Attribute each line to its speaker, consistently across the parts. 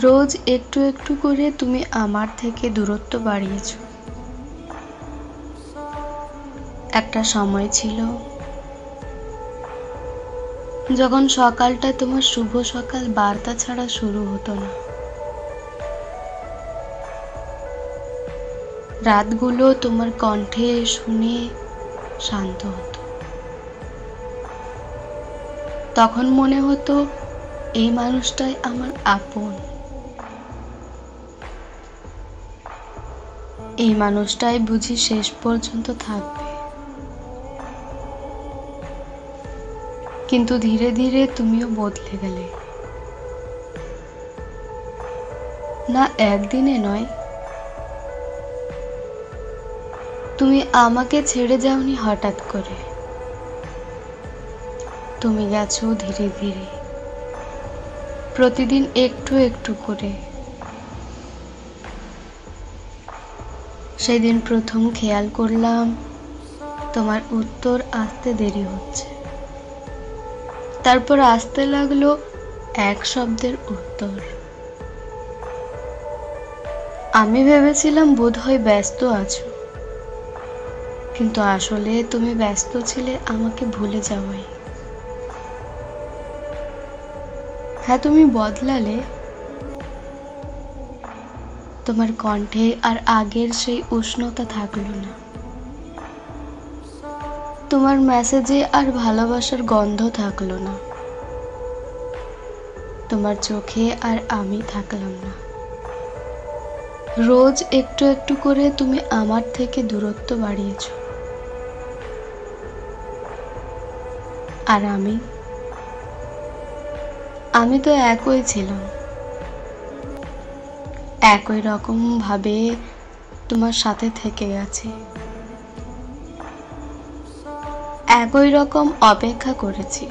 Speaker 1: রোজ একটু একটু করে তুমি আমার থেকে দূরত্ব বাড়িয়েছ। একটা সময় ছিল যখন সকালটা তোমার শুভ সকাল বার্তা ছাড়া শুরু হতো না। রাতগুলো তোমার কণ্ঠে শুনে শান্ত হতো। তখন মনে হতো এই মানুষটাই আমার আপন, এই মানুষটাই বুঝি শেষ পর্যন্ত থাকবে। কিন্তু ধীরে ধীরে তুমিও বদলে গেলে। না একদিনে নয়, তুমি আমাকে ছেড়ে যাওনি হঠাৎ করে, তুমি গেছো ধীরে ধীরে, প্রতিদিন একটু একটু করে। সেদিন প্রথম খেয়াল করলাম তোমার উত্তর আসতে দেরি হচ্ছে। তারপর আসতে লাগলো এক শব্দের উত্তর। আমি ভেবেছিলাম বোধহয় ব্যস্ত আছো, কিন্তু আসলে তুমি ব্যস্ত ছিলে আমাকে ভুলে যাওয়াই। হ্যাঁ, তুমি বদলালে। তোমার কণ্ঠে আর আগের সেই উষ্ণতা থাকলো না। তোমার মেসেজে আর ভালোবাসার গন্ধ থাকলো না। তোমার চোখে আর আমি থাকলাম না। রোজ একটু একটু করে তুমি আমার থেকে দূরত্ব বাড়িয়েছ। আর আমি তো একই ছিলাম। একই রকম ভাবে তোমার সাথে থেকে গেছি। একই রকম অপেক্ষা করেছি।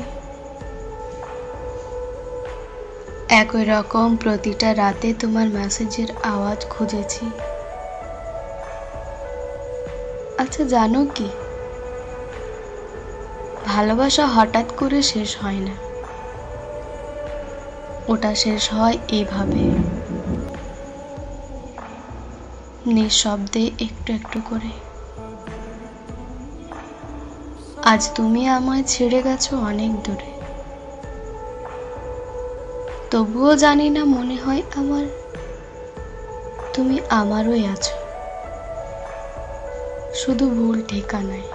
Speaker 1: একই রকম প্রতিটা রাতে তোমার মেসেজের আওয়াজ খুঁজেছি। আচ্ছা, জানো কি, ভালোবাসা হঠাৎ করে শেষ হয় না। ওটা শেষ হয় এইভাবে, নিঃশব্দে একটু একটু করে। আজ তুমি আমায় ছেড়ে গেছো অনেক দূরে, তবুও জানি না, মনে হয় আমার তুমি আমারই আছো, শুধু ভুল ঠিকানায়।